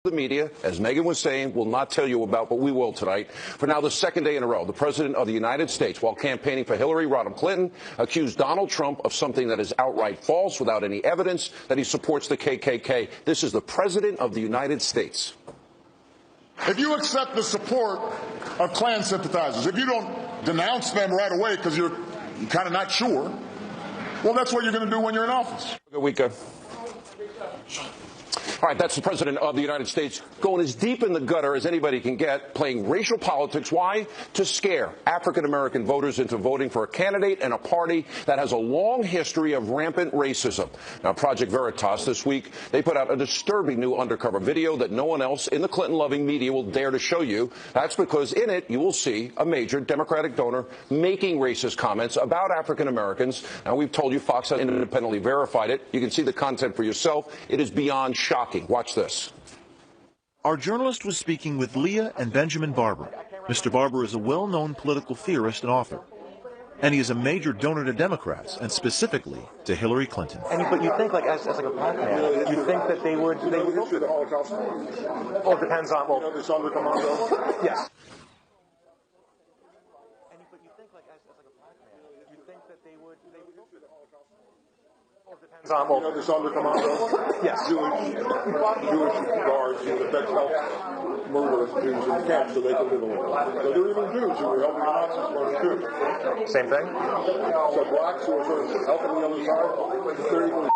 The media, as Megan was saying, will not tell you about, but we will tonight. For now, the second day in a row, the President of the United States, while campaigning for Hillary Rodham Clinton, accused Donald Trump of something that is outright false without any evidence that he supports the KKK. This is the President of the United States. If you accept the support of Klan sympathizers, if you don't denounce them right away because you're kind of not sure, well, that's what you're going to do when you're in office. Good week. All right, that's the President of the United States going as deep in the gutter as anybody can get, playing racial politics. Why? To scare African-American voters into voting for a candidate and a party that has a long history of rampant racism. Now, Project Veritas this week, they put out a disturbing new undercover video that no one else in the Clinton-loving media will dare to show you. That's because in it, you will see a major Democratic donor making racist comments about African-Americans. Now, we've told you Fox has independently verified it. You can see the content for yourself. It is beyond shocking. Watch this. Our journalist was speaking with Leah and Benjamin Barber. Mr. Barber is a well-known political theorist and author. And he is a major donor to Democrats, and specifically to Hillary Clinton. But you think, like, as like a black man, you think that they would go through that? Well, it depends on, well, this under commando? Yes. But you think, like, as like a black man, you think that they would go through that? Depends on, well, this under commando? Yes. Jewish guards who would help murder Jews in camps so they can live alone. So there were even Jews who were helping the Nazis murder too. Same thing? So blacks who were sort of helping the other side, they're equally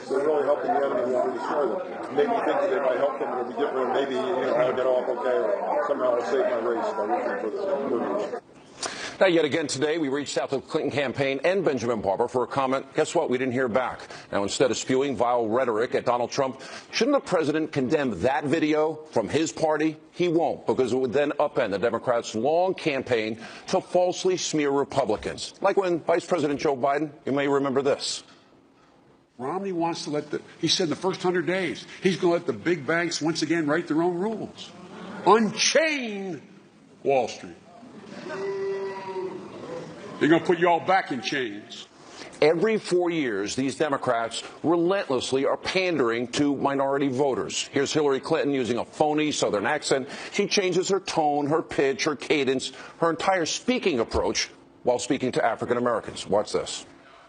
they're really helping the enemy who want to destroy them. Maybe you think that if I help them it'll be different, maybe I'll get off okay, or somehow I'll save my race by working for this murderers. Now, yet again today, we reached out to the Clinton campaign and Benjamin Barber for a comment. Guess what? We didn't hear back. Now, instead of spewing vile rhetoric at Donald Trump, shouldn't the president condemn that video from his party? He won't, because it would then upend the Democrats' long campaign to falsely smear Republicans. Like when Vice President Joe Biden, you may remember this. Romney wants to he said in the first 100 days, he's going to let the big banks once again write their own rules. Unchain Wall Street. They're going to put you all back in chains. Every 4 years, these Democrats relentlessly are pandering to minority voters. Here's Hillary Clinton using a phony Southern accent. She changes her tone, her pitch, her cadence, her entire speaking approach while speaking to African Americans. Watch this.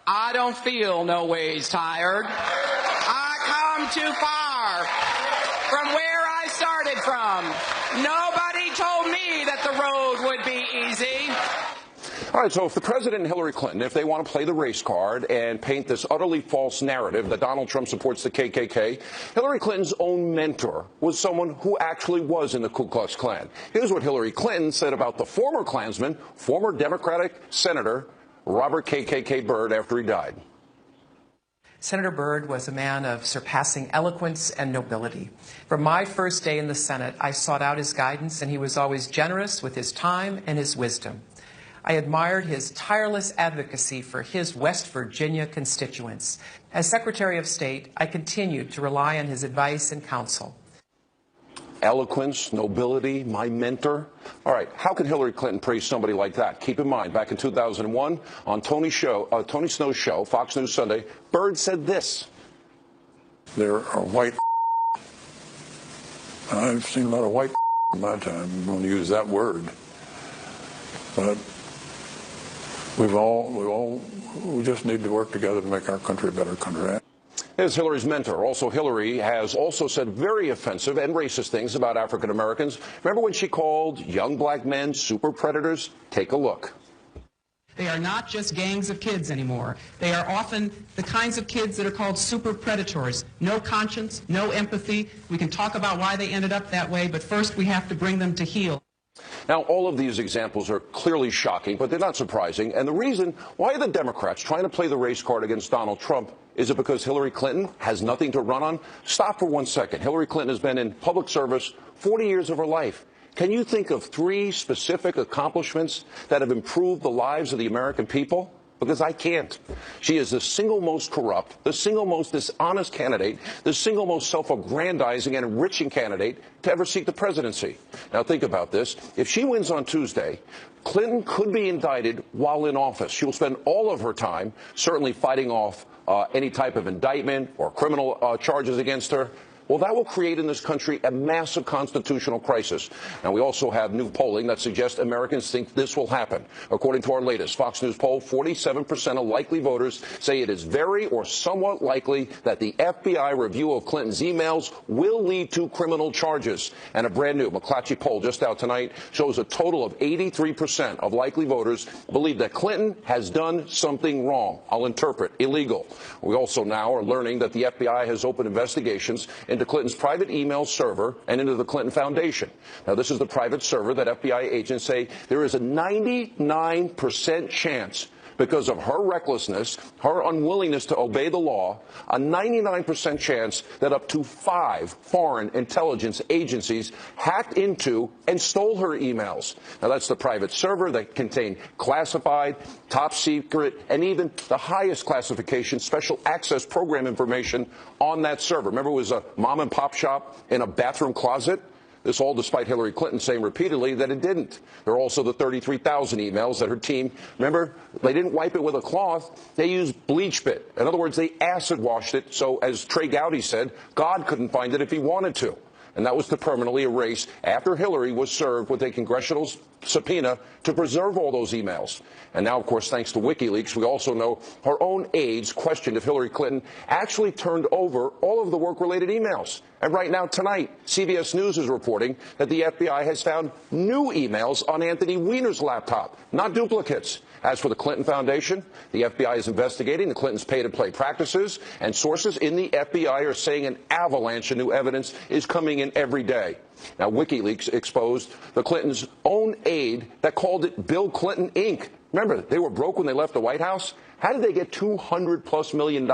I don't feel no ways tired. I come too far from where I started from. Nobody told me that the road would be easy. All right, so if the president and Hillary Clinton, if they want to play the race card and paint this utterly false narrative that Donald Trump supports the KKK, Hillary Clinton's own mentor was someone who actually was in the Ku Klux Klan. Here's what Hillary Clinton said about the former Klansman, former Democratic Senator Robert KKK Byrd after he died. Senator Byrd was a man of surpassing eloquence and nobility. From my first day in the Senate, I sought out his guidance, and he was always generous with his time and his wisdom. I admired his tireless advocacy for his West Virginia constituents. As Secretary of State, I continued to rely on his advice and counsel. Eloquence, nobility, my mentor. All right, how can Hillary Clinton praise somebody like that? Keep in mind, back in 2001, on Tony Snow's show, Fox News Sunday, Byrd said this. There are white I've seen a lot of white in my time. I'm going to use that word. But we just need to work together to make our country a better country. Here's Hillary's mentor. Also, Hillary has also said very offensive and racist things about African Americans. Remember when she called young black men super predators? Take a look. They are not just gangs of kids anymore. They are often the kinds of kids that are called super predators. No conscience, no empathy. We can talk about why they ended up that way, but first we have to bring them to heel. Now, all of these examples are clearly shocking, but they're not surprising. And the reason why are the Democrats trying to play the race card against Donald Trump? Is it because Hillary Clinton has nothing to run on? Stop for 1 second. Hillary Clinton has been in public service 40 years of her life. Can you think of 3 specific accomplishments that have improved the lives of the American people? Because I can't. She is the single most corrupt, the single most dishonest candidate, the single most self-aggrandizing and enriching candidate to ever seek the presidency. Now think about this. If she wins on Tuesday, Clinton could be indicted while in office. She will spend all of her time certainly fighting off any type of indictment or criminal charges against her. well, that will create in this country a massive constitutional crisis. Now, we also have new polling that suggests Americans think this will happen. According to our latest Fox News poll, 47% of likely voters say it is very or somewhat likely that the FBI review of Clinton's emails will lead to criminal charges. And a brand new McClatchy poll just out tonight shows a total of 83% of likely voters believe that Clinton has done something wrong. I'll interpret illegal. We also now are learning that the FBI has opened investigations into Clinton's private email server and into the Clinton Foundation. Now, this is the private server that FBI agents say there is a 99% chance, because of her recklessness, her unwillingness to obey the law, a 99% chance that up to 5 foreign intelligence agencies hacked into and stole her emails. Now, that's the private server that contained classified, top secret, and even the highest classification special access program information on that server. Remember, it was a mom and pop shop in a bathroom closet? This all despite Hillary Clinton saying repeatedly that it didn't. There are also the 33,000 emails that her team, remember, they didn't wipe it with a cloth. They used bleach bit. In other words, they acid washed it. So as Trey Gowdy said, God couldn't find it if he wanted to. And that was to permanently erase after Hillary was served with a congressional subpoena to preserve all those emails. And now, of course, thanks to WikiLeaks, we also know her own aides questioned if Hillary Clinton actually turned over all of the work-related emails. And right now, tonight, CBS News is reporting that the FBI has found new emails on Anthony Weiner's laptop, not duplicates. As for the Clinton Foundation, the FBI is investigating the Clintons' pay-to-play practices, and sources in the FBI are saying an avalanche of new evidence is coming in every day. Now, WikiLeaks exposed the Clintons' own aide that called it Bill Clinton, Inc. Remember, they were broke when they left the White House? How did they get $200+ million?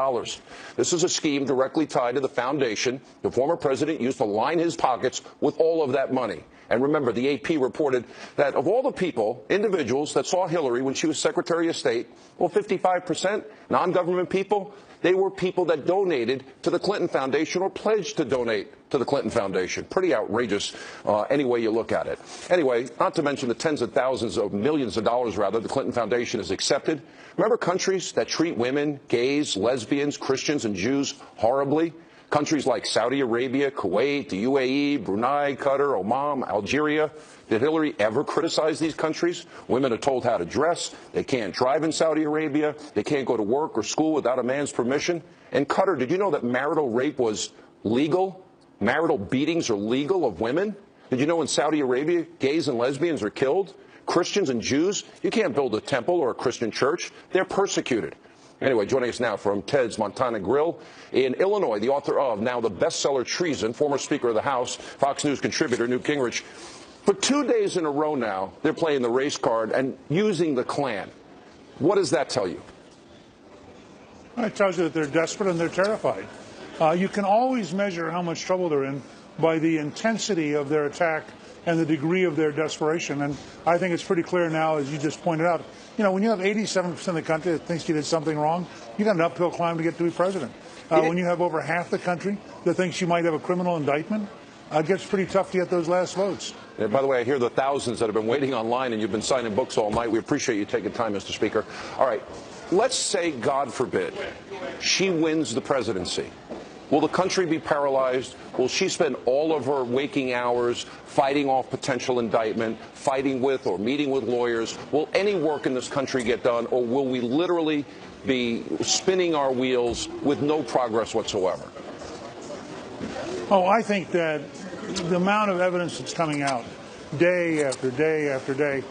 This is a scheme directly tied to the foundation the former president used to line his pockets with all of that money. And remember, the AP reported that of all the people, individuals that saw Hillary when she was Secretary of State, well, 55% non-government people, they were people that donated to the Clinton Foundation or pledged to donate to the Clinton Foundation. Pretty outrageous any way you look at it. Anyway, not to mention the tens of thousands of millions of dollars, rather, the Clinton Foundation has accepted. Remember countries that treat women, gays, lesbians, Christians, and Jews horribly? Countries like Saudi Arabia, Kuwait, the UAE, Brunei, Qatar, Oman, Algeria. Did Hillary ever criticize these countries? Women are told how to dress. They can't drive in Saudi Arabia. They can't go to work or school without a man's permission. In Qatar, did you know that marital rape was legal? Marital beatings are legal of women? Did you know in Saudi Arabia, gays and lesbians are killed? Christians and Jews, you can't build a temple or a Christian church. They're persecuted. Anyway, joining us now from Ted's Montana Grill in Illinois, the author of now the bestseller Treason, former Speaker of the House, Fox News contributor Newt Gingrich. For 2 days in a row now, they're playing the race card and using the Klan. What does that tell you? It tells you that they're desperate and they're terrified. You can always measure how much trouble they're in by the intensity of their attack and the degree of their desperation. And I think it's pretty clear now, as you just pointed out, you know, when you have 87% of the country that thinks you did something wrong, you got an uphill climb to get to be president. When you have over half the country that thinks you might have a criminal indictment, it gets pretty tough to get those last votes. And by the way, I hear the thousands that have been waiting online and you've been signing books all night. We appreciate you taking time, Mr. Speaker. All right, let's say, God forbid, she wins the presidency. Will the country be paralyzed? Will she spend all of her waking hours fighting off potential indictment, fighting with or meeting with lawyers? Will any work in this country get done, or will we literally be spinning our wheels with no progress whatsoever? Oh, I think that the amount of evidence that's coming out day after day after day,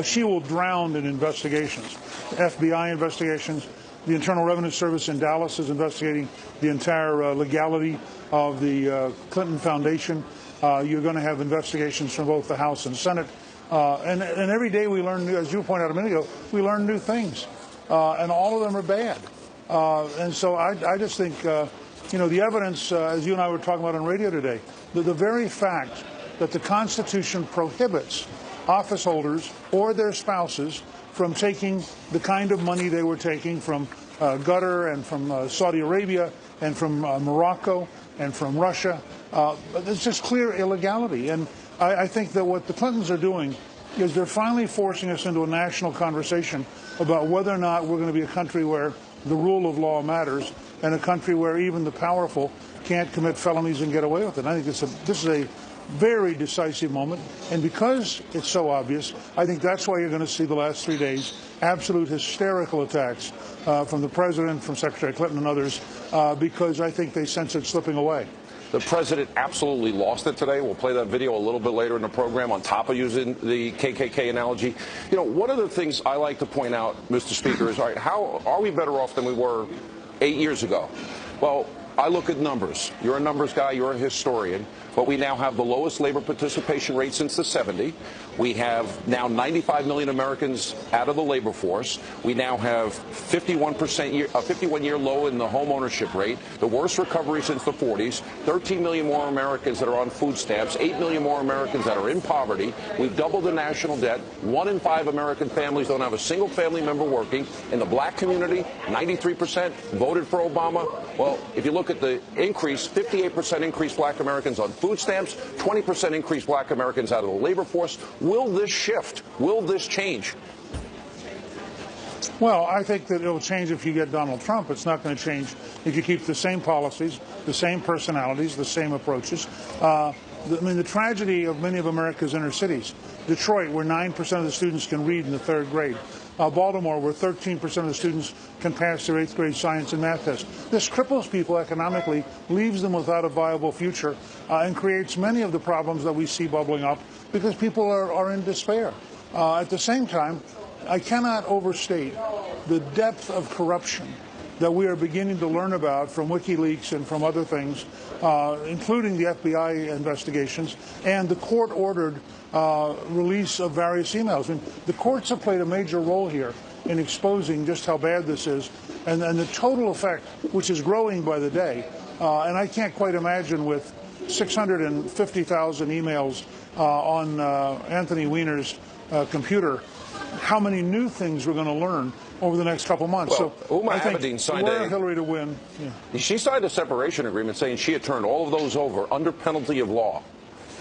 she will drown in investigations, FBI investigations. The Internal Revenue Service in Dallas is investigating the entire legality of the Clinton Foundation. You're going to have investigations from both the House and Senate. And every day we learn, as you pointed out a minute ago, we learn new things. And all of them are bad. And so I just think, you know, the evidence, as you and I were talking about on radio today, the very fact that the Constitution prohibits office holders or their spouses from taking the kind of money they were taking from Qatar and from Saudi Arabia and from Morocco and from Russia. It's just clear illegality. And I think that what the Clintons are doing is they're finally forcing us into a national conversation about whether or not we're going to be a country where the rule of law matters and a country where even the powerful can't commit felonies and get away with it. I think this is a very decisive moment, and because it's so obvious, I think that's why you're going to see the last 3 days absolute hysterical attacks from the president, from Secretary Clinton and others, because I think they sense it slipping away. The president absolutely lost it today. We'll play that video a little bit later in the program on top of using the KKK analogy. You know, one of the things I like to point out, Mr. Speaker, is, all right, how are we better off than we were 8 years ago? Well, I look at numbers. You're a numbers guy. You're a historian. But we now have the lowest labor participation rate since the 70s. We have now 95 million Americans out of the labor force. We now have 51-year low in the home ownership rate, the worst recovery since the 40s, 13 million more Americans that are on food stamps, 8 million more Americans that are in poverty. We've doubled the national debt. 1 in 5 American families don't have a single family member working. In the black community, 93% voted for Obama. Well, if you look at the increase, 58% increase black Americans on food stamps, 20% increase black Americans out of the labor force. Will this shift? Will this change? Well, I think that it'll change if you get Donald Trump. It's not going to change if you keep the same policies, the same personalities, the same approaches. The tragedy of many of America's inner cities, Detroit, where 9% of the students can read in the 3rd grade, Baltimore, where 13% of the students can pass their 8th grade science and math tests. This cripples people economically, leaves them without a viable future, and creates many of the problems that we see bubbling up because people are in despair. At the same time, I cannot overstate the depth of corruption that we are beginning to learn about from WikiLeaks and from other things, including the FBI investigations and the court-ordered release of various emails. And the courts have played a major role here in exposing just how bad this is and the total effect, which is growing by the day. And I can't quite imagine with 650,000 emails on Anthony Weiner's computer how many new things we're going to learn over the next couple months. Well, so I think Abedin signed Hillary to win. Yeah. She signed a separation agreement saying she had turned all of those over under penalty of law.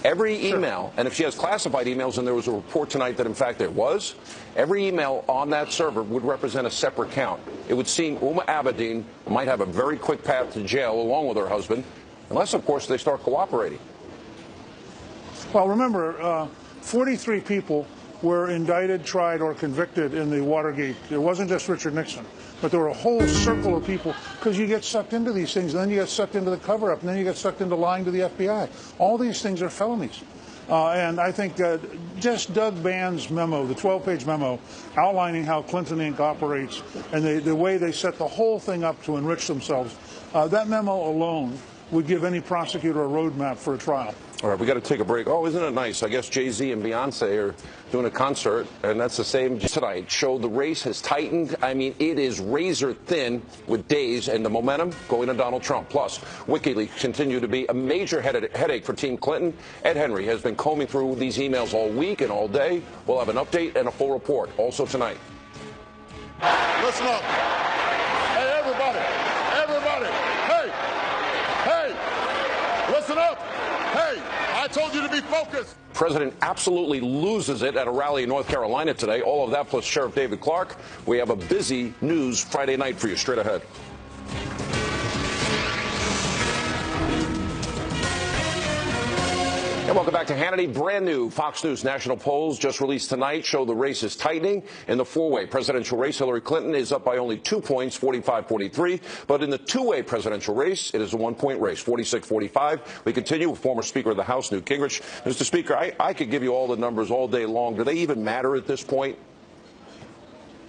Every email, and if she has classified emails, and there was a report tonight that in fact there was, every email on that server would represent a separate count. It would seem Abedin might have a very quick path to jail along with her husband, unless, of course, they start cooperating. Well, remember, 43 people were indicted, tried, or convicted in the Watergate. It wasn't just Richard Nixon, but there were a whole circle of people, because you get sucked into these things, and then you get sucked into the cover-up, and then you get sucked into lying to the FBI. All these things are felonies. And I think just Doug Band's memo, the 12-page memo, outlining how Clinton Inc. operates and the way they set the whole thing up to enrich themselves, that memo alone would give any prosecutor a roadmap for a trial. All right, we got to take a break. Oh, isn't it nice? I guess Jay-Z and Beyonce are doing a concert, and that's the same tonight. Show the race has tightened. I mean, it is razor thin with days, and the momentum going to Donald Trump. Plus, WikiLeaks continue to be a major headache for Team Clinton. Ed Henry has been combing through these emails all week and all day. We'll have an update and a full report also tonight. Listen up. Hey, everybody. Hey, listen up. Hey, I told you to be focused. President absolutely loses it at a rally in North Carolina today. All of that plus Sheriff David Clarke. We have a busy news Friday night for you. Straight ahead. And welcome back to Hannity. Brand new Fox News national polls just released tonight show the race is tightening. In the four-way presidential race, Hillary Clinton is up by only 2 points, 45-43. But in the two-way presidential race, it is a one-point race, 46-45. We continue with former Speaker of the House, Newt Gingrich. Mr. Speaker, I could give you all the numbers all day long. Do they even matter at this point?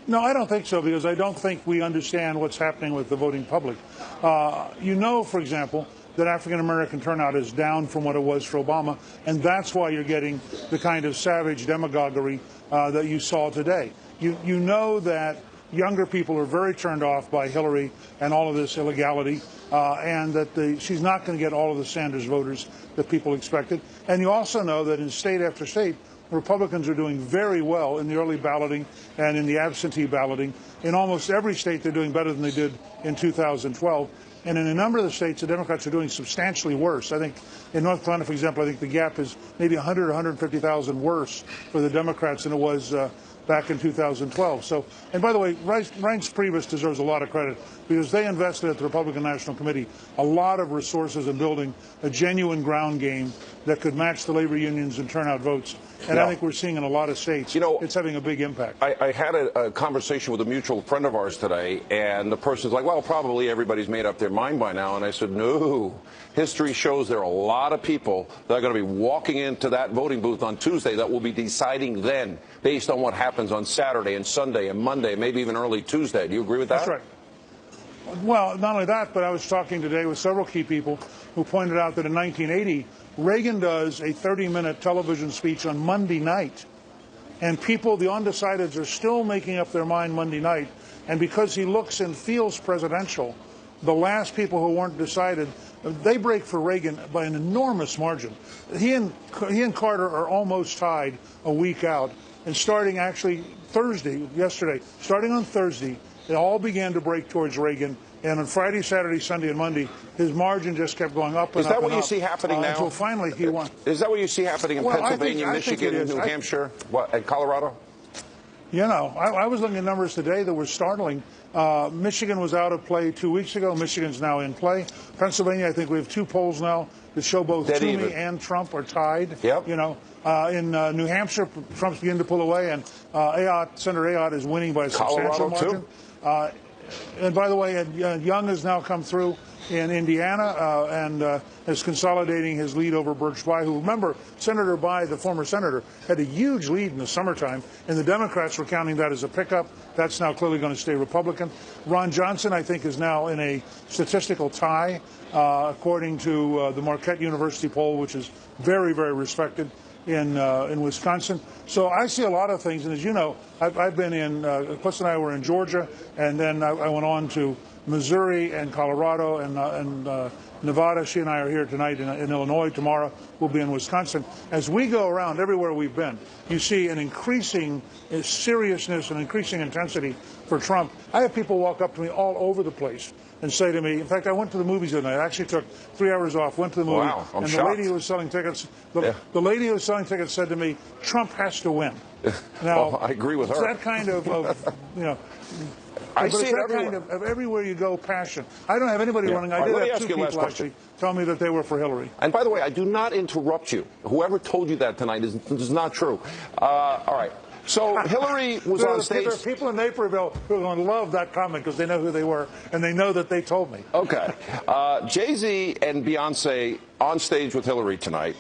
No, I don't think so, because I don't think we understand what's happening with the voting public. You know, for example, that African-American turnout is down from what it was for Obama, and that's why you're getting the kind of savage demagoguery that you saw today. You know that younger people are very turned off by Hillary and all of this illegality, and that she's not going to get all of the Sanders voters that people expected. And you also know that in state after state, Republicans are doing very well in the early balloting and in the absentee balloting. In almost every state, they're doing better than they did in 2012. And in a number of the states, the Democrats are doing substantially worse. I think in North Carolina, for example, I think the gap is maybe 100 or 150,000 worse for the Democrats than it was back in 2012. So, and by the way, Reince Priebus deserves a lot of credit because they invested at the Republican National Committee a lot of resources in building a genuine ground game that could match the labor unions and turn out votes. And I think we're seeing in a lot of states, it's having a big impact. I had a conversation with a mutual friend of ours today, and the person's like, well, probably everybody's made up their mind by now. And I said, no. History shows there are a lot of people that are going to be walking into that voting booth on Tuesday that will be deciding then based on what happens on Saturday and Sunday and Monday, maybe even early Tuesday. Do you agree with that? That's right. Well, not only that, but I was talking today with several key people who pointed out that in 1980, Reagan does a 30-minute television speech on Monday night, and people, the undecideds, are still making up their mind Monday night. And because he looks and feels presidential, the last people who weren't decided, they break for Reagan by an enormous margin. He and Carter are almost tied a week out. And starting actually yesterday, starting on Thursday, it all began to break towards Reagan. And on Friday, Saturday, Sunday, and Monday, his margin just kept going up and up. Is that what you see happening now? Until finally he won. Is that what you see happening in Pennsylvania, Michigan, New Hampshire, and Colorado? You know, I was looking at numbers today that were startling. Michigan was out of play 2 weeks ago. Michigan's now in play. Pennsylvania, I think we have 2 polls now that show both Toomey and Trump are tied. Yep. You know, in New Hampshire, Trump's beginning to pull away, and Senator Ayotte is winning by a substantial margin. And by the way, Young has now come through in Indiana and is consolidating his lead over Birch Bayh, who, remember, Senator Bayh, the former senator, had a huge lead in the summertime, and the Democrats were counting that as a pickup. That's now clearly going to stay Republican. Ron Johnson, I think, is now in a statistical tie, according to the Marquette University poll, which is very, very respected in Wisconsin. So I see a lot of things, and as you know, I've been in, Cliff and I were in Georgia, and then I went on to Missouri and Colorado and Nevada. She and I are here tonight in Illinois. Tomorrow we'll be in Wisconsin. As we go around everywhere we've been, you see an increasing seriousness and increasing intensity for Trump. I have people walk up to me all over the place and say to me, in fact, I went to the movies the other night. I actually took 3 hours off, went to the movie, wow, I'm and shocked. the lady who was selling tickets, the lady who was selling tickets said to me, Trump has to win. Now, well, I agree with her. It's that kind of you know, I but see it's it that everywhere. kind of everywhere you go passion. I don't have anybody running. I did have 2 people actually tell me that they were for Hillary. And by the way, I do not interrupt you. Whoever told you that tonight is not true. All right. So Hillary was on stage. There are people in Naperville who are going to love that comment because they know who they were and they know that they told me. Okay. Jay-Z and Beyonce on stage with Hillary tonight.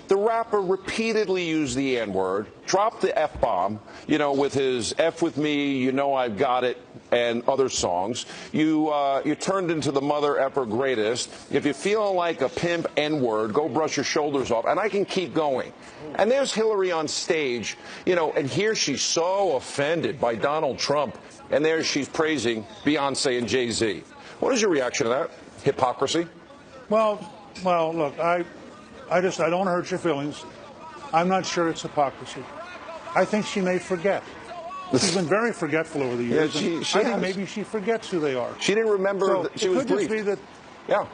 The rapper repeatedly used the N-word, dropped the F-bomb, you know, with his F with me, you know I've got it, and other songs. You turned into the mother effer greatest. If you're feeling like a pimp N-word, go brush your shoulders off. And I can keep going. And there's Hillary on stage, you know, and here she's so offended by Donald Trump. And there she's praising Beyonce and Jay-Z. What is your reaction to that? Hypocrisy? Well, look, I don't want to hurt your feelings. I'm not sure it's hypocrisy. I think she may forget. She's been very forgetful over the years. Yeah, I think maybe she forgets who they are. She didn't remember so that she was briefed. It could just be that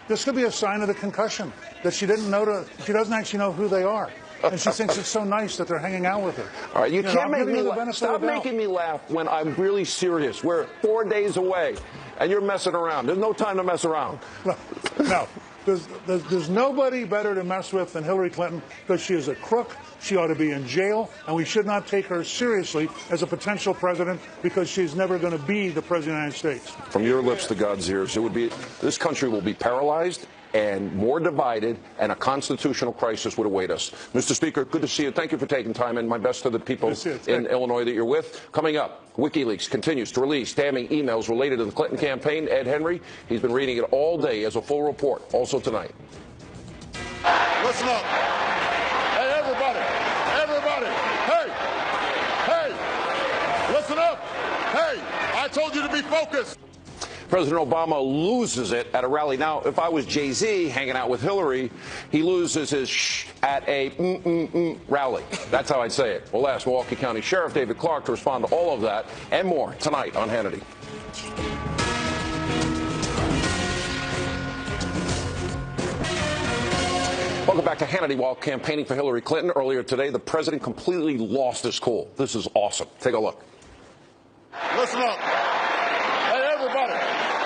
this could be a sign of the concussion, that she didn't know she doesn't actually know who they are. And she thinks it's so nice that they're hanging out with her. All right, you can't make me laugh. Stop making me laugh when I'm really serious. We're 4 days away, and you're messing around. There's no time to mess around. No. There's nobody better to mess with than Hillary Clinton because she is a crook. She ought to be in jail, and we should not take her seriously as a potential president because she's never going to be the president of the United States. From your lips to God's ears, this country will be paralyzed and more divided, and a constitutional crisis would await us. Mr. Speaker, good to see you. Thank you for taking time, and my best to the people in Illinois that you're with. Coming up, WikiLeaks continues to release damning emails related to the Clinton campaign. Ed Henry, he's been reading it all day as a full report, also tonight. Listen up. Hey, everybody, hey, listen up. Hey, I told you to be focused. President Obama loses it at a rally. Now, if I was Jay-Z hanging out with Hillary, he loses his shh at a rally. That's how I'd say it. We'll ask Milwaukee County Sheriff David Clarke to respond to all of that and more tonight on Hannity. Welcome back to Hannity. While campaigning for Hillary Clinton earlier today, the president completely lost his cool. This is awesome. Take a look. Listen up. Hey, everybody.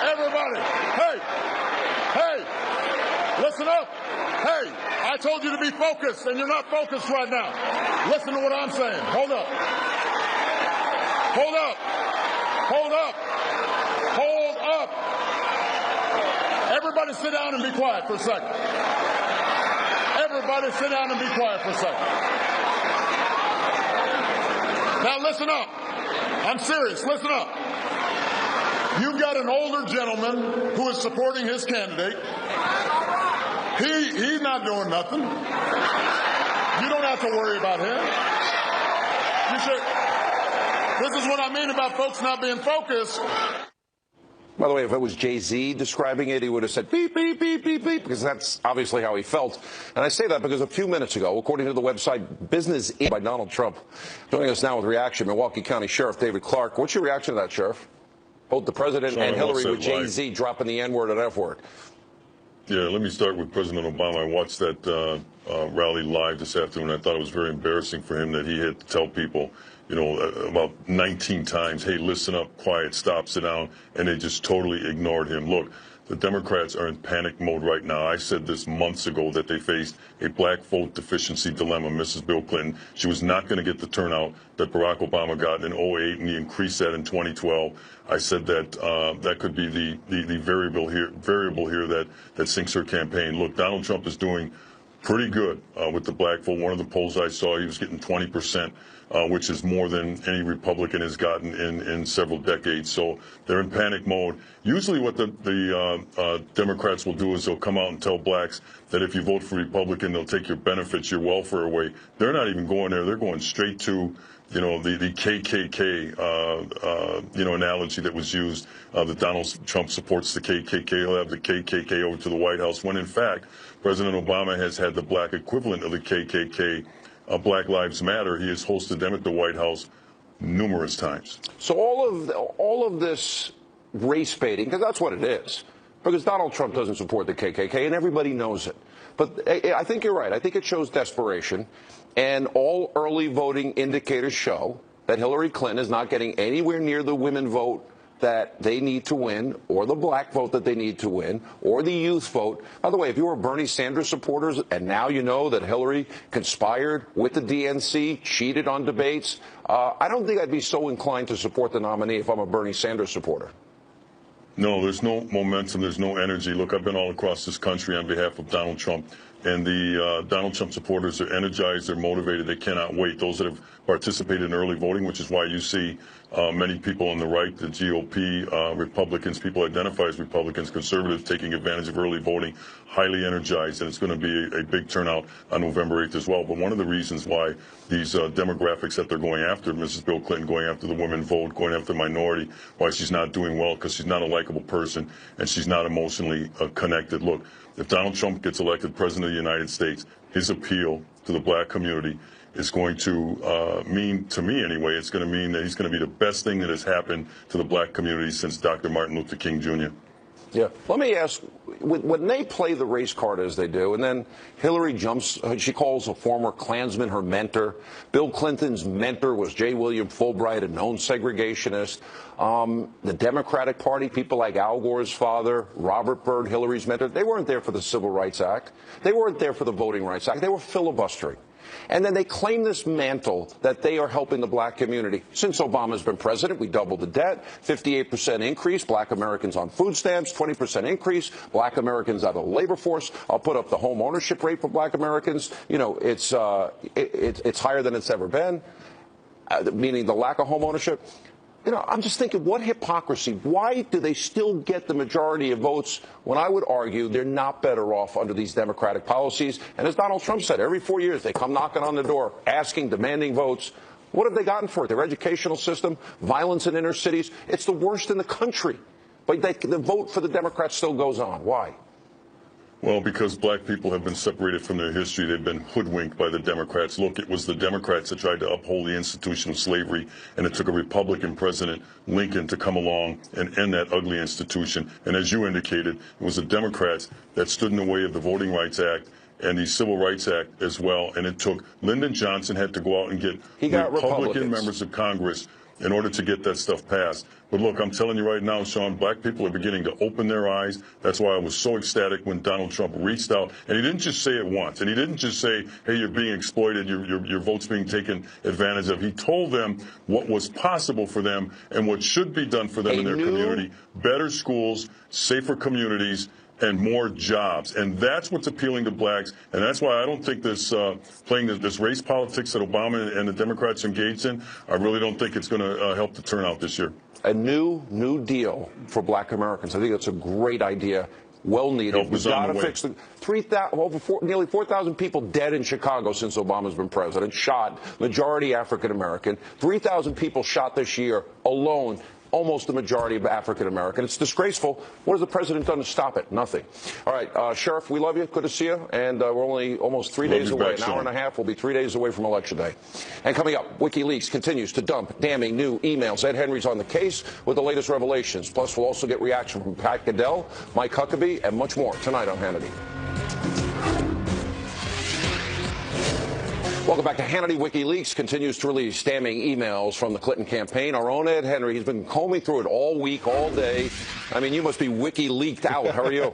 Everybody. Hey, listen up. Hey, I told you to be focused, and you're not focused right now. Listen to what I'm saying. Hold up. Hold up. Hold up. Hold up. Everybody sit down and be quiet for a second. Everybody sit down and be quiet for a second. Now listen up. I'm serious. Listen up. You've got an older gentleman who is supporting his candidate. He's not doing nothing. You don't have to worry about him. You should. This is what I mean about folks not being focused. By the way, if it was Jay-Z describing it, he would have said beep, beep, beep, beep, beep, because that's obviously how he felt. And I say that because a few minutes ago, according to the website Business Inc. by Donald Trump, joining us now with reaction, Milwaukee County Sheriff David Clarke. What's your reaction to that, Sheriff? Both the president and Hillary with Jay-Z dropping the N-word and F-word. Yeah, let me start with President Obama. I watched that rally live this afternoon. I thought it was very embarrassing for him that he had to tell people, you know, about 19 times, hey, listen up, quiet, stop, sit down, and they just totally ignored him. Look, the Democrats are in panic mode right now. I said this months ago that they faced a black vote deficiency dilemma. Mrs. Bill Clinton, she was not going to get the turnout that Barack Obama got in 2008, and he increased that in 2012. I said that that could be the variable here that sinks her campaign. Look, Donald Trump is doing pretty good with the black vote. One of the polls I saw, he was getting 20%. Which is more than any Republican has gotten in several decades. So they're in panic mode. Usually what the Democrats will do is they'll come out and tell blacks that if you vote for Republican, they'll take your benefits, your welfare away. They're not even going there. They're going straight to, you know, the KKK, you know, analogy that was used, that Donald Trump supports the KKK. He'll have the KKK over to the White House, when in fact, President Obama has had the black equivalent of the KKK, Black Lives Matter. He has hosted them at the White House numerous times. So all of this race baiting, because that's what it is, because Donald Trump doesn't support the KKK, and everybody knows it. But I think you're right. I think it shows desperation, and all early voting indicators show that Hillary Clinton is not getting anywhere near the women vote that they need to win, or the black vote that they need to win, or the youth vote. By the way, if you were Bernie Sanders supporters and now you know that Hillary conspired with the DNC, cheated on debates, I don't think I'd be so inclined to support the nominee if I'm a Bernie Sanders supporter. No, there's no momentum. There's no energy. Look, I've been all across this country on behalf of Donald Trump, and the Donald Trump supporters are energized. They're motivated. They cannot wait. Those that have participated in early voting, which is why you see many people on the right, the GOP, Republicans, people identify as Republicans, conservatives, taking advantage of early voting, highly energized, and it's going to be a big turnout on November 8th as well. But one of the reasons why these demographics that they're going after, Mrs. Bill Clinton going after the women vote, going after the minority, why she's not doing well, because she's not a likable person and she's not emotionally connected. Look, if Donald Trump gets elected president of the United States, his appeal to the black community is going to mean, to me anyway, it's going to mean that he's going to be the best thing that has happened to the black community since Dr. Martin Luther King Jr. Yeah. Let me ask, when they play the race card as they do, and then Hillary jumps, she calls a former Klansman her mentor. Bill Clinton's mentor was J. William Fulbright, a known segregationist. The Democratic Party, people like Al Gore's father, Robert Byrd, Hillary's mentor, they weren't there for the Civil Rights Act. They weren't there for the Voting Rights Act. They were filibustering. And then they claim this mantle that they are helping the black community. Since Obama's been president, we doubled the debt, 58% increase, black Americans on food stamps, 20% increase, black Americans out of the labor force. I'll put up the home ownership rate for black Americans. You know, it's higher than it's ever been, meaning the lack of home ownership. You know, I'm just thinking, what hypocrisy. Why do they still get the majority of votes when I would argue they're not better off under these Democratic policies? And as Donald Trump said, every 4 years they come knocking on the door, asking, demanding votes. What have they gotten for it? Their educational system, violence in inner cities. It's the worst in the country. But the vote for the Democrats still goes on. Why? Well, because black people have been separated from their history. They've been hoodwinked by the Democrats. Look, it was the Democrats that tried to uphold the institution of slavery, and it took a Republican president, Lincoln, to come along and end that ugly institution. And as you indicated, it was the Democrats that stood in the way of the Voting Rights Act and the Civil Rights Act as well. And it took Lyndon Johnson had to go out and get Republican members of Congress in order to get that stuff passed. But look, I'm telling you right now, Sean, black people are beginning to open their eyes. That's why I was so ecstatic when Donald Trump reached out. And he didn't just say it once. And he didn't just say, hey, you're being exploited, your vote's being taken advantage of. He told them what was possible for them and what should be done for them in their community. Better schools, safer communities, and more jobs. And that's what's appealing to blacks. And that's why I don't think this playing this race politics that Obama and the Democrats engaged in, I really don't think it's going to help the turnout this year. A new deal for black Americans. I think that's a great idea. Well needed. We've got to fix the nearly 4,000 people dead in Chicago since Obama's been president, shot, majority African American. 3,000 people shot this year alone. Almost the majority of African American. It's disgraceful. What has the president done to stop it? Nothing. All right, Sheriff, we love you. Good to see you. And we're only almost 3 days away. An hour and a half. We'll be 3 days away from Election Day. And coming up, WikiLeaks continues to dump damning new emails. Ed Henry's on the case with the latest revelations. Plus, we'll also get reaction from Pat Goodell, Mike Huckabee, and much more tonight on Hannity. Welcome back to Hannity. WikiLeaks continues to release damning emails from the Clinton campaign. Our own Ed Henry, he's been combing through it all week, all day. I mean, you must be WikiLeaked out. How are you?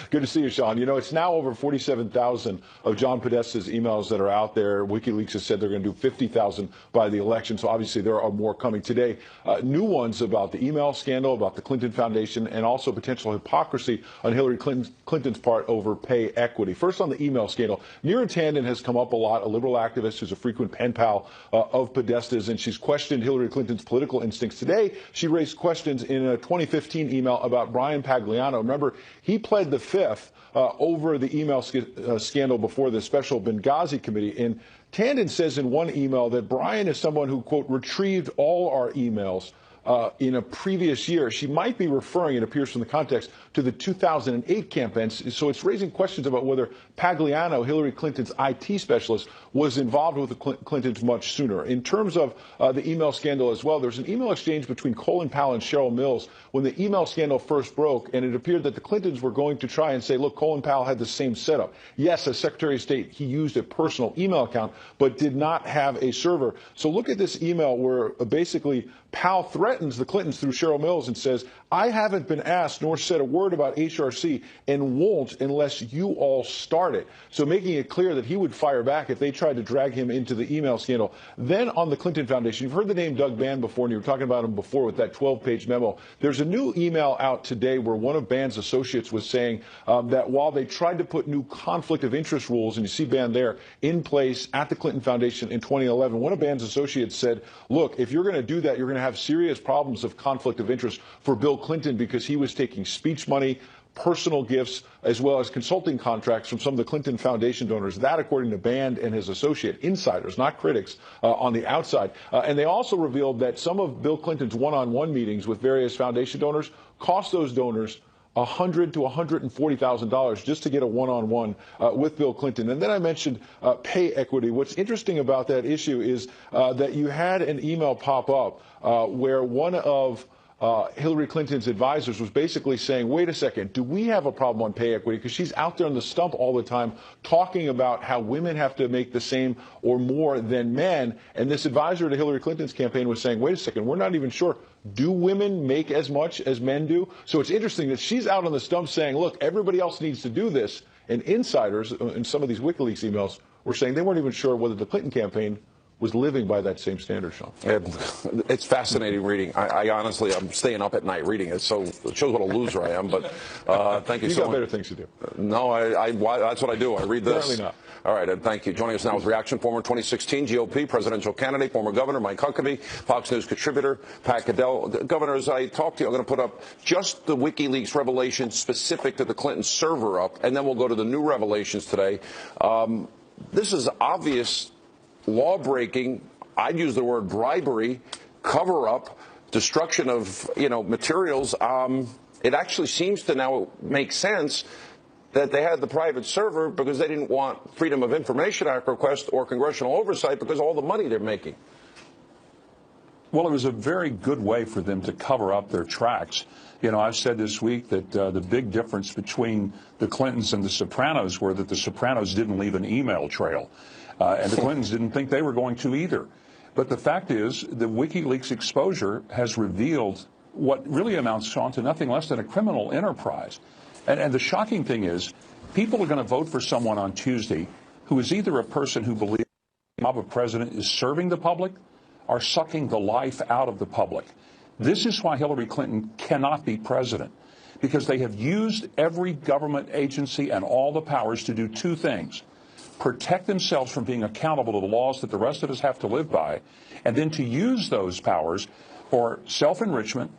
Good to see you, Sean. You know, it's now over 47,000 of John Podesta's emails that are out there. WikiLeaks has said they're going to do 50,000 by the election, so obviously there are more coming today. New ones about the email scandal, about the Clinton Foundation, and also potential hypocrisy on Hillary Clinton's part over pay equity. First on the email scandal, Neera Tanden has come up a lot, a liberal activist who's a frequent pen pal of Podesta's, and she's questioned Hillary Clinton's political instincts. Today, she raised questions in a 2015 email about Brian Pagliano. Remember, he pled the fifth over the email scandal before the special Benghazi committee. And Tanden says in one email that Brian is someone who, quote, retrieved all our emails in a previous year. She might be referring, it appears from the context, to the 2008 campaign. So it's raising questions about whether Pagliano, Hillary Clinton's IT specialist, was involved with the Clintons much sooner. In terms of the email scandal as well, there's an email exchange between Colin Powell and Cheryl Mills when the email scandal first broke, and it appeared that the Clintons were going to try and say, look, Colin Powell had the same setup. Yes, as Secretary of State, he used a personal email account, but did not have a server. So look at this email where basically Powell threatens the Clintons through Cheryl Mills and says, I haven't been asked nor said a word about HRC and won't unless you all start it. So making it clear that he would fire back if they tried to drag him into the email scandal. Then on the Clinton Foundation, you've heard the name Doug Band before, and you were talking about him before with that 12-page memo. There's a new email out today where one of Band's associates was saying that while they tried to put new conflict of interest rules, and you see Band there, in place at the Clinton Foundation in 2011, one of Band's associates said, look, if you're going to do that, you're going to have serious problems of conflict of interest for Bill Clinton because he was taking speech money, personal gifts, as well as consulting contracts from some of the Clinton Foundation donors. That, according to Band and his associate, insiders, not critics, on the outside. And they also revealed that some of Bill Clinton's one-on-one meetings with various foundation donors cost those donors $100,000 to $140,000 just to get a one-on-one with Bill Clinton. And then I mentioned pay equity. What's interesting about that issue is that you had an email pop up where one of Hillary Clinton's advisors was basically saying, wait a second, do we have a problem on pay equity? Because she's out there on the stump all the time talking about how women have to make the same or more than men. And this advisor to Hillary Clinton's campaign was saying, wait a second, we're not even sure. Do women make as much as men do? So it's interesting that she's out on the stump saying, look, everybody else needs to do this. And insiders in some of these WikiLeaks emails were saying they weren't even sure whether the Clinton campaign was living by that same standard, Sean. It's fascinating reading. I honestly, I'm staying up at night reading it, so it shows what a loser I am. But thank you so much. You got better things to do. No, that's what I do. I read this. Apparently not. All right, and thank you. Joining us now with reaction, former 2016 GOP presidential candidate, former Governor Mike Huckabee, Fox News contributor Pat Goodell. Governor, as I talk to you, I'm going to put up just the WikiLeaks revelations specific to the Clinton server up, and then we'll go to the new revelations today. This is obvious law-breaking, I'd use the word bribery, cover-up, destruction of, materials. It actually seems to now make sense that they had the private server because they didn't want Freedom of Information Act request or congressional oversight because of all the money they're making. Well, it was a very good way for them to cover up their tracks. You know, I've said this week that the big difference between the Clintons and the Sopranos were that the Sopranos didn't leave an email trail, and the Clintons didn't think they were going to either. But the fact is, the WikiLeaks exposure has revealed what really amounts, Sean, to nothing less than a criminal enterprise. And the shocking thing is, people are going to vote for someone on Tuesday who is either a person who believes the job of president is serving the public or sucking the life out of the public. This is why Hillary Clinton cannot be president, because they have used every government agency and all the powers to do two things: protect themselves from being accountable to the laws that the rest of us have to live by, and then to use those powers for self-enrichment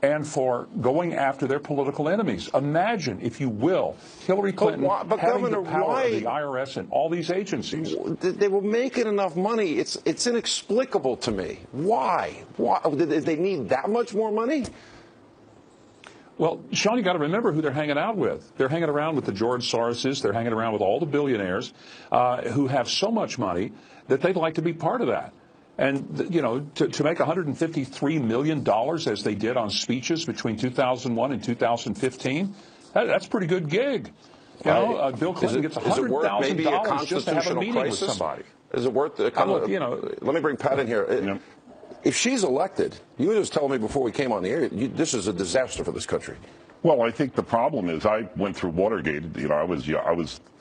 and for going after their political enemies. Imagine, if you will, Hillary Clinton having the power of the IRS and all these agencies. They were making enough money. It's inexplicable to me. Why? Did they need that much more money? Well, Sean, you got to remember who they're hanging out with. They're hanging around with the George Soroses. They're hanging around with all the billionaires who have so much money that they'd like to be part of that. And, you know, to make $153 million as they did on speeches between 2001 and 2015, that's a pretty good gig. You know, Bill Clinton gets $100,000 just to have a meeting with somebody. Is it worth it? You know, let me bring Pat in here. You know, if she's elected, you were just telling me before we came on the air, this is a disaster for this country. Well, I think the problem is I went through Watergate. You know, I was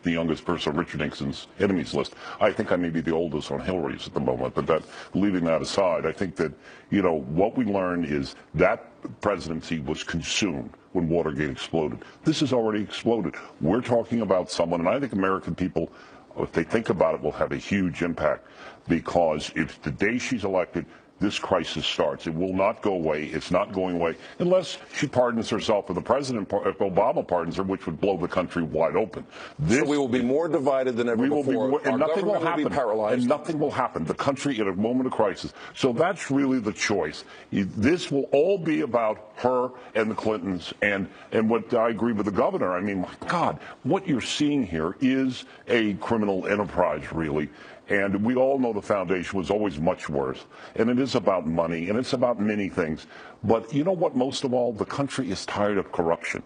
the youngest person on Richard Nixon's enemies list. I think I may be the oldest on Hillary's at the moment. But leaving that aside, I think that, you know, what we learned is that presidency was consumed when Watergate exploded. This has already exploded. We're talking about someone, and I think American people, if they think about it, will have a huge impact, because if the day she's elected, this crisis starts. It will not go away. It's not going away unless she pardons herself, or the president, if Obama pardons her, which would blow the country wide open. So we will be more divided than ever before. And nothing will happen. Be paralyzed. And nothing will happen. The country in a moment of crisis. So that's really the choice. This will all be about her and the Clintons. And what I agree with the governor. I mean, my God, what you're seeing here is a criminal enterprise, really. And we all know the foundation was always much worse. And it is about money, and it's about many things. But you know what, most of all, the country is tired of corruption.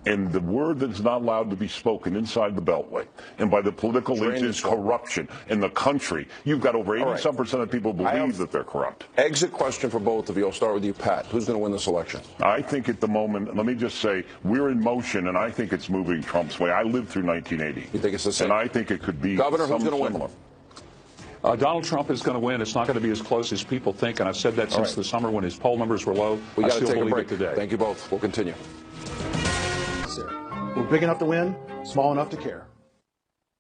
And the word that is not allowed to be spoken inside the Beltway and by the political elites is corruption. In the country, you've got over 87% of people believe that they're corrupt. Exit question for both of you. I'll start with you, Pat. Who's going to win this election? I think at the moment, let me just say, we're in motion, and I think it's moving Trump's way. I lived through 1980. You think it's the same? And I think it could be Governor, who's going to similar. win? Donald Trump is going to win. It's not going to be as close as people think, and I've said that since the summer when his poll numbers were low. We got to take a believe break it today. Thank you both. We'll continue. We're big enough to win, small enough to care.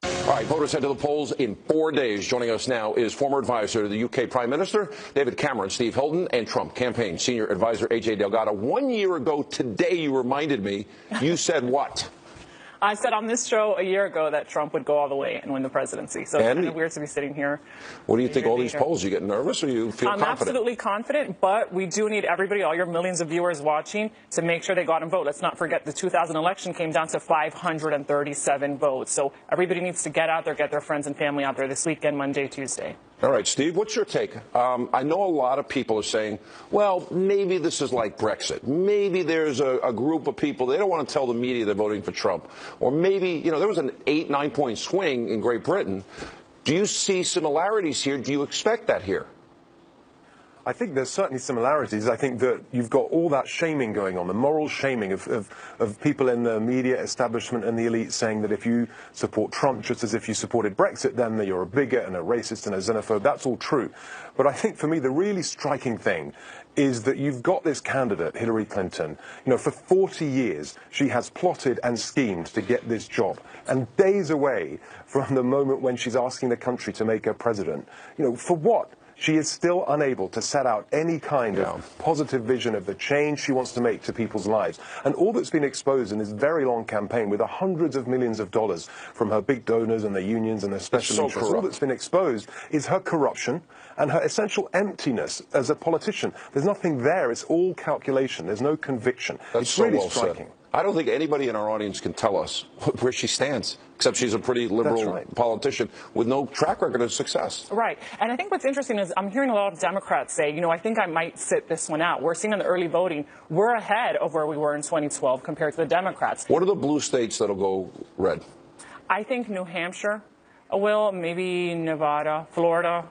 All right, voters head to the polls in 4 days. Joining us now is former advisor to the UK Prime Minister David Cameron, Steve Hilton, and Trump campaign senior advisor A.J. Delgado. 1 year ago today, you reminded me, you said what? I said on this show a year ago that Trump would go all the way and win the presidency. So it's kind of weird to be sitting here. What do you think of all these polls? You get nervous or you feel confident? I'm absolutely confident, but we do need everybody, all your millions of viewers watching, to make sure they go out and vote. Let's not forget the 2000 election came down to 537 votes. So everybody needs to get out there, get their friends and family out there this weekend, Monday, Tuesday. All right, Steve, what's your take? I know a lot of people are saying, well, maybe this is like Brexit. Maybe there's a group of people, they don't want to tell the media they're voting for Trump. Or maybe, you know, there was an 8-9 point swing in Great Britain. Do you see similarities here? Do you expect that here? I think there's certainly similarities. I think that you've got all that shaming going on, the moral shaming of people in the media establishment and the elite saying that if you support Trump just as if you supported Brexit, then you're a bigot and a racist and a xenophobe. That's all true. But I think for me the really striking thing is that you've got this candidate, Hillary Clinton. You know, for 40 years she has plotted and schemed to get this job. And days away from the moment when she's asking the country to make her president, you know, for what? She is still unable to set out any kind of positive vision of the change she wants to make to people's lives. And all that's been exposed in this very long campaign with the hundreds of millions of dollars from her big donors and the unions and the special interests, all that's been exposed is her corruption and her essential emptiness as a politician. There's nothing there. It's all calculation. There's no conviction. That's it's so really well striking. Said. I don't think anybody in our audience can tell us where she stands, except she's a pretty liberal politician with no track record of success. Right. And I think what's interesting is I'm hearing a lot of Democrats say, you know, I think I might sit this one out. We're seeing in the early voting, we're ahead of where we were in 2012 compared to the Democrats. What are the blue states that'll go red? I think New Hampshire will, maybe Nevada, Florida.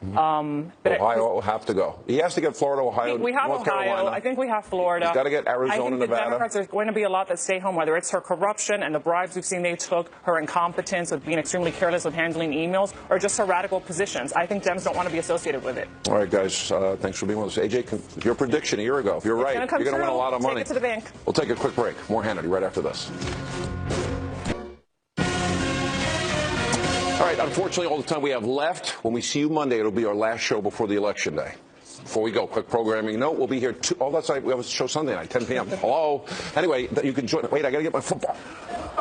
Ohio will have to go. He has to get Florida, Ohio, we have North Ohio. Carolina. I think we have Florida. He's got to get Arizona, I think Nevada. the Democrats are going to be a lot that stay home, whether it's her corruption and the bribes we've seen they took, her incompetence with being extremely careless with handling emails, or just her radical positions. I think Dems don't want to be associated with it. All right, guys. Thanks for being with us. AJ, your prediction a year ago, if you're right, you're going to win a lot of money. Take it to the bank. We'll take a quick break. More Hannity right after this. All right, unfortunately, all the time we have left. When we see you Monday, it'll be our last show before the election day. Before we go, quick programming note. We'll be here. That's right. We have a show Sunday night, 10 p.m. Hello. Anyway, you can join. Wait, I got to get my football.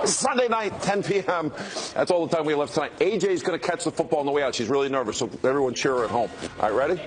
Sunday night, 10 p.m. That's all the time we have left tonight. AJ's going to catch the football on the way out. She's really nervous, so everyone cheer her at home. All right, ready?